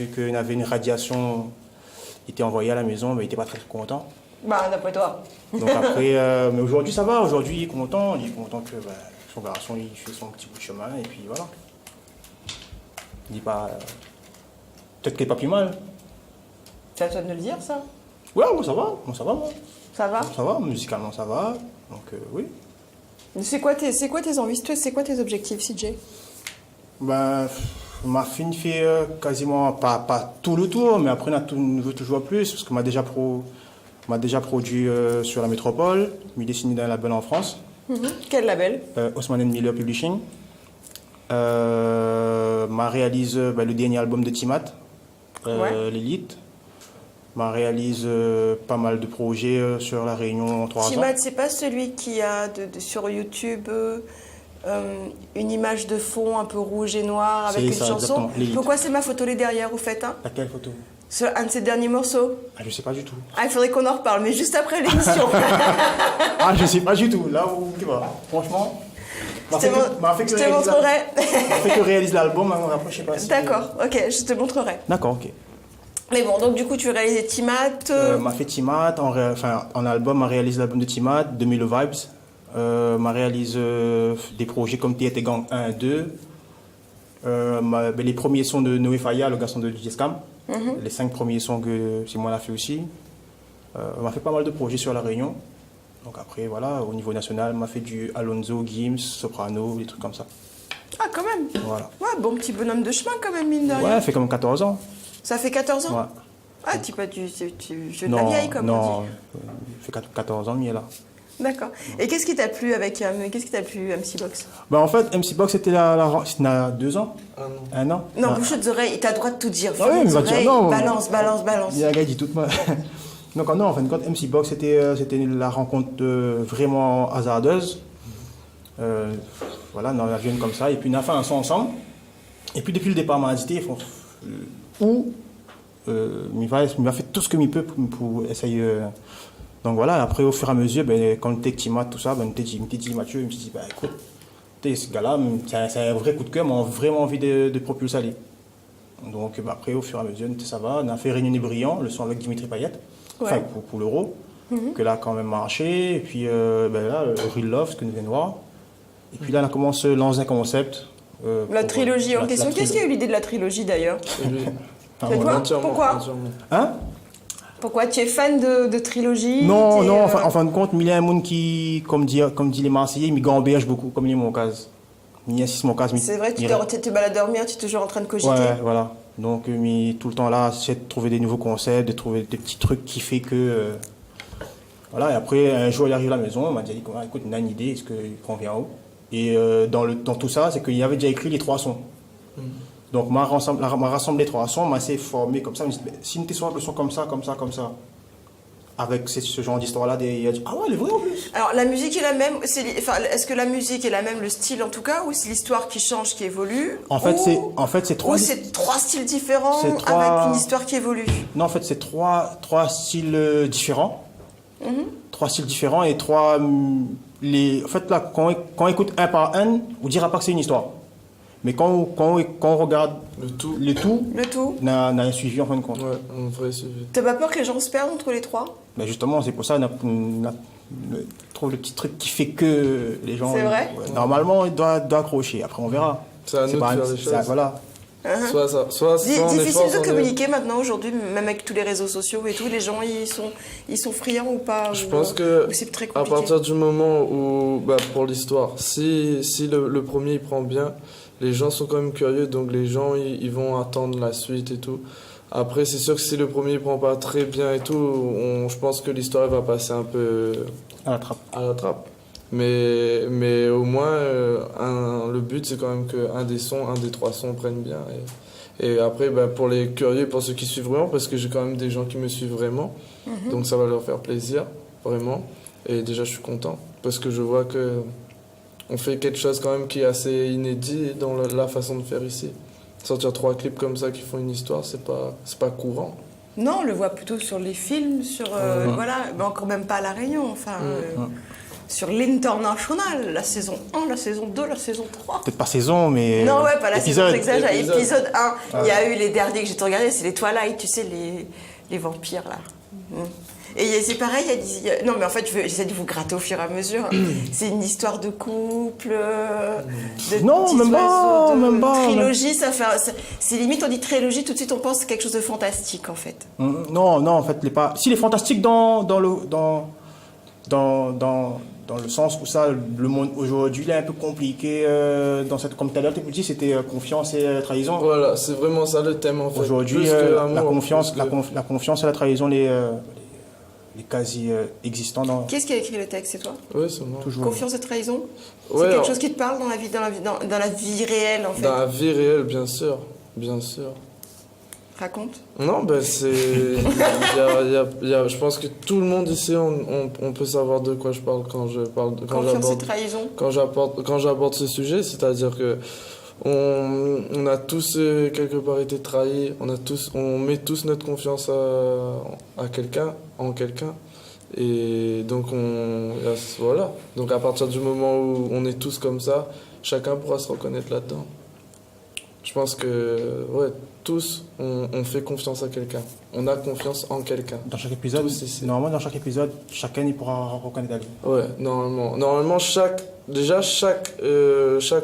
Qu'il y avait une radiation qui était envoyée à la maison, mais il n'était pas très content. Bah, d'après toi. Donc après, mais aujourd'hui ça va, aujourd'hui il est content que son garçon il fait son petit bout de chemin et puis voilà. Il dit pas, peut-être qu'il n'est pas plus mal. C'est à toi de me le dire, ça. Ouais, moi ça va, moi. Ça va. Ça va, musicalement ça va, donc oui. C'est quoi tes envies, c'est quoi tes objectifs, CJ? Ben, ma fille fait quasiment, pas tout le tour, mais après on veut toujours plus, parce qu'on m'a déjà produit sur la métropole, m'y dessiné dans un label en France. Quel label? Haussmann Miller Publishing. M'a réalise le dernier album de Timat, Ouais. l'Élite. M'a réalise pas mal de projets sur la Réunion en 3 ans. Timat, c'est pas celui qui a sur YouTube une image de fond un peu rouge et noir avec C'est une ça, chanson. exactement, l'Élite. Pourquoi c'est ma photo les derrière, au fait, hein? Laquelle photo? Sur un de ses derniers morceaux. Ah, je sais pas du tout. Ah, il faudrait qu'on en reparle, mais juste après l'émission. Ah, je sais pas du tout. Là où tu vas. Franchement. Je te montrerai. M'a fait que réalise l'album, mais après je sais pas si. D'accord, ok, je te montrerai. D'accord, ok. Mais bon, donc du coup, tu réalisais Timat. M'a fait Timat, en album, m'a réalisé l'album de Timat, 2000 Vibes. M'a réalisé des projets comme T&T Gang 1 et 2. Les premiers sons de Noé Faya, le garçon de DJ Scam. Les 5 premiers sons que Simon a fait aussi. M'a fait pas mal de projets sur la Réunion. Donc après, voilà, au niveau national, m'a fait du Alonso, Gims, Soprano, des trucs comme ça. Ah, quand même. Voilà. Ouais, bon petit bonhomme de chemin quand même, mine de rien. Ouais, fait comme 14 ans. Ça fait 14 ans? Ouais. Ah, tu jeu de la vieille, comme on non, dit. fait 14 ans, mais il est là. D'accord. Et qu'est-ce qui t'a plu qu'est-ce qui t'a plu MC Box? Bah, en fait, MC Box, c'était c'était il y a 2 ans. Un an. Non, Ah. bouche aux oreilles, t'as le droit de tout dire. Ah oui, mais va dire Oreilles, non. balance. Il y a un gars qui dit tout mal. Donc non, en fin de compte, MC Box, c'était la rencontre vraiment hasardeuse. Voilà, on vient comme ça, et puis on a fait un son ensemble. Et puis depuis le départ, on m'a dit, il va faire tout ce qu'il peut pour essayer. Donc voilà, après au fur et à mesure, quand on était avec Timat, tout ça, on était dit Mathieu, il me dit, écoute, ce gars-là, c'est un vrai coup de cœur, mais on a vraiment envie de propulser aller. Donc après, au fur et à mesure, ça va. On a fait Réunion et Brillant, le son avec Dimitri Payet, enfin pour l'Euro, que là quand même marché. Et puis là, Real Love, ce que nous venons de voir. Et puis là, on a commencé à lancer un concept. La trilogie en question. Qu'est-ce qui a eu l'idée de la trilogie d'ailleurs? C'est toi? Pourquoi? Hein? Pourquoi? Tu es fan de trilogie? Non, en fin de compte, il y a un monde qui, comme dit les Marseillais, il gamberge beaucoup, comme il est mon cas. Il insiste mon cas. C'est vrai, tu te balades dormir, tu es toujours en train de cogiter. Ouais, voilà. Donc, tout le temps là, j'essaie de trouver des nouveaux concepts, de trouver des petits trucs qui fait que. Voilà, et après, un jour, il arrive à la maison, il m'a dit, écoute, on a une idée, est-ce qu'on vient en haut? Et dans tout ça, c'est qu'il avait déjà écrit les 3 sons. Donc, m'a rassemblé les 3 sons, m'a assez formé comme ça. Si on était sur le son comme ça, avec ce genre d'histoire-là, il a dit, ah ouais, elle est vraie en plus. Alors, la musique est la même, est-ce que la musique est la même, le style en tout cas, ou c'est l'histoire qui change, qui évolue? En fait, c'est 3... Ou c'est 3 styles différents avec une histoire qui évolue? Non, en fait, c'est 3 styles différents. 3 styles différents et 3... En fait, là, quand on écoute un par un, on dira pas que c'est une histoire. Mais quand on regarde le tout, on a un suivi en fin de compte. Ouais, un vrai suivi. T'as pas peur que les gens se perdent entre les 3? Ben justement, c'est pour ça qu'on trouve le petit truc qui fait que les gens... C'est vrai? Normalement, ils doivent accrocher. Après, on verra. C'est à nous de faire les choses. Voilà. Soit sans Difficile effort, de sans communiquer maintenant aujourd'hui, même avec tous les réseaux sociaux et tout. Les gens, ils sont friands ou pas? Je pense que c'est très à compliqué. partir du moment où, pour l'histoire, si le premier il prend bien, les gens sont quand même curieux, donc les gens ils vont attendre la suite et tout. Après, c'est sûr que si le premier il prend pas très bien et tout, je pense que l'histoire va passer un peu À la trappe. Mais au moins, le but c'est quand même qu'un des 3 sons prenne bien. Et après, pour les curieux, pour ceux qui suivent vraiment, parce que j'ai quand même des gens qui me suivent vraiment, donc ça va leur faire plaisir, vraiment. Et déjà, je suis content, parce que je vois que on fait quelque chose quand même qui est assez inédit dans la façon de faire ici. Sortir 3 clips comme ça qui font une histoire, c'est pas courant. Non, on le voit plutôt sur les films, voilà, mais encore même pas à La Réunion, enfin... sur l'International, la saison 1, la saison 2, la saison 3. Peut-être pas saison, mais. Non, ouais, pas la saison, j'exagère. épisode. Épisode 1, il y a eu les derniers que j'ai tout regardé, c'est les Twilight, tu sais, les vampires, là. Et c'est pareil, non mais en fait j'essaie de vous gratter au fur et à mesure. C'est une histoire de couple, de Non, petits même pas, oiseaux, de même pas. trilogie, c'est limite on dit trilogie, tout de suite on pense à quelque chose de fantastique en fait. Non, non, en fait, si les fantastiques dans le sens où ça, le monde aujourd'hui il est un peu compliqué, comme tout à l'heure tu dis, c'était confiance et trahison. Voilà, c'est vraiment ça le thème en fait. Aujourd'hui, Plus que l'amour, la confiance, plus que- la confiance et la trahison, les quasi existants dans Qui est-ce qui a écrit le texte, c'est toi? Ouais, c'est moi. toujours. Confiance et trahison? C'est Ouais, quelque alors- chose qui te parle dans la vie, dans la vie réelle en fait. Dans la vie réelle, bien sûr. Bien sûr. Raconte. Non, ben c'est. Je pense que tout le monde ici, on peut savoir de quoi je parle quand Confiance et trahison. quand j'aborde ce sujet, c'est-à-dire que on a tous quelque part été trahis, on met tous notre confiance à quelqu'un, en quelqu'un, et donc voilà. Donc à partir du moment où on est tous comme ça, chacun pourra se reconnaître là-dedans. Je pense que ouais, tous on fait confiance à quelqu'un, on a confiance en quelqu'un. Dans chaque épisode, Tous ici. normalement dans chaque épisode, chacun il pourra reconnaître la vie. Ouais, normalement chaque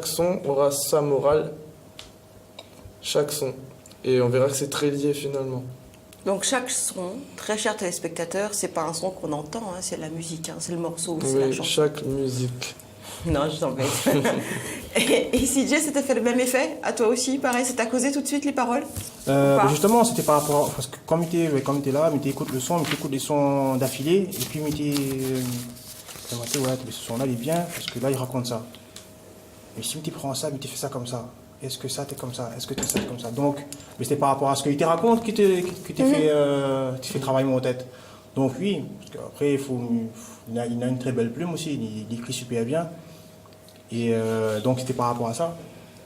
son aura sa morale, chaque son, et on verra que c'est très lié finalement. Donc chaque son, très cher téléspectateur, c'est pas un son qu'on entend, hein, c'est la musique, hein, c'est le morceau, c'est la Oui, chanson. chaque musique. Non, je t'embête. et CJ, ça t'a fait le même effet? À toi aussi, pareil, ça t'a causé tout de suite les paroles? Pas. Justement, c'était par rapport. Parce que quand il était là, il écoute le son, il écoute les sons d'affilée, et puis il était. Ouais, ce son-là, il est bien, parce que là, il raconte ça. Mais si tu prends ça, mais tu fais ça comme ça, est-ce que ça, t'es comme ça? Est-ce que tu ça, t'es comme ça? Donc, mais c'était par rapport à ce qu'il te raconte qui te fait travailler mon tête. Donc, oui, parce qu'après, il a une très belle plume aussi, il écrit super bien. Et donc, c'était par rapport à ça.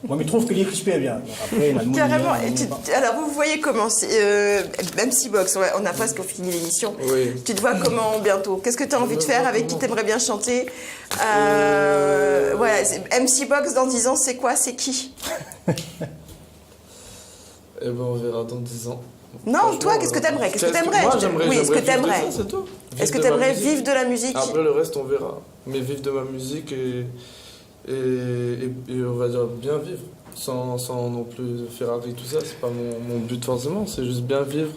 Moi, mais je trouve qu'il écrit super bien. Donc, après, il a le mot Carrément. bien, Alors, vous voyez comment c'est. MC Box, on a presque fini l'émission. Oui. Tu te vois comment bientôt? Qu'est-ce que tu as envie de faire? Avec qui tu aimerais bien chanter? Voilà, MC Box dans 10 ans, c'est quoi? C'est qui? Et ben on verra dans 10 ans. Non, Franchement, toi, qu'est-ce que t'aimerais? Qu'est-ce que t'aimerais? Moi, j'aimerais. Oui, est-ce que vivre de t'aimerais? ça, c'est tout. Est-ce que Vivre de ma t'aimerais musique. vivre de la musique? Après le reste, on verra. Mais vivre de ma musique et on va dire bien vivre. Sans non plus Ferrari, tout ça, c'est pas mon but forcément. C'est juste bien vivre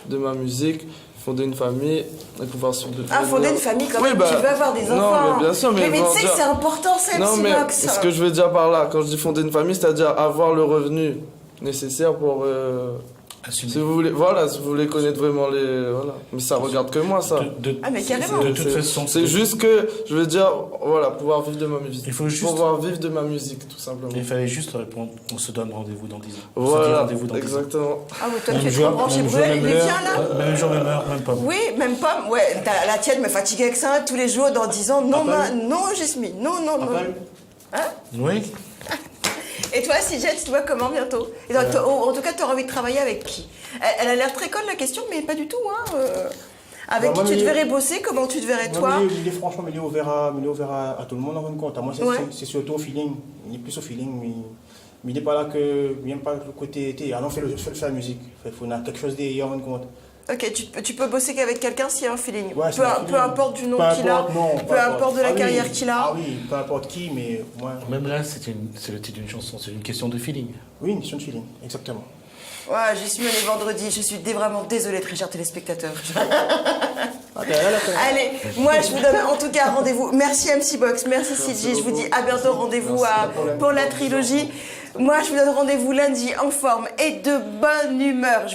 de ma musique, fonder une famille et pouvoir subvenir. Ah, fonder une famille quand Oui, même, bah, tu veux avoir des enfants. Non, mais bien sûr, mais tu sais que c'est important, ça, Non, MC mais Box. ce que je veux dire par là, quand je dis fonder une famille, c'est-à-dire avoir le revenu nécessaire pour. Assumer. Si vous voulez connaître vraiment les. Voilà. Mais ça regarde que moi, ça. Ah, mais carrément. De toute façon, C'est juste que, je veux dire, voilà, pouvoir vivre de ma musique. Il faut juste- Pouvoir vivre de ma musique, tout simplement. Il fallait juste répondre, on se donne rendez-vous dans 10 ans. On se dit Voilà, rendez-vous dans 10 ans. exactement. Ah, oui, toi, Même tu es jour, trop branché même jour, brûlé. même Mais l'heure. viens là. Même jour, même heure, même pas. Oui, même pas. Ouais, la tienne me fatigue avec ça tous les jours dans 10 ans. Non, non, Jasmine. Non, non, non. Oui. Et toi, CJ, tu te vois comment bientôt? Et donc, en tout cas, tu auras envie de travailler avec qui? Elle a l'air très conne la question, mais pas du tout. Hein. Avec Bah, moi, qui tu mais- te verrais bosser? Comment tu te verrais Ouais, toi? mais il est franchement, mais il est ouvert à tout le monde en fin de compte. Moi, Ouais. c'est surtout au feeling. Il est plus au feeling, mais il n'est pas là que. Il n'aime pas le côté. Ah non, fais la musique. Il faut quelque chose derrière en fin de compte. Ok, tu peux bosser qu'avec quelqu'un s'il y a un feeling. Ouais, c'est un feeling. Peu importe du nom Peu qu'il a, importe, non, peu importe de la Ah oui. carrière qu'il a. Ah oui, peu importe qui, mais moi. Même là, c'est le titre d'une chanson, c'est une question de feeling. Oui, une question de feeling, exactement. Ouais, j'y suis allée vendredi. Je suis vraiment désolée, très chers téléspectateurs. Allez, moi je vous donne en tout cas rendez-vous. Merci MC Box, merci CJ. Je vous dis à bientôt. Rendez-vous pour la trilogie. Moi je vous donne rendez-vous lundi en forme et de bonne humeur.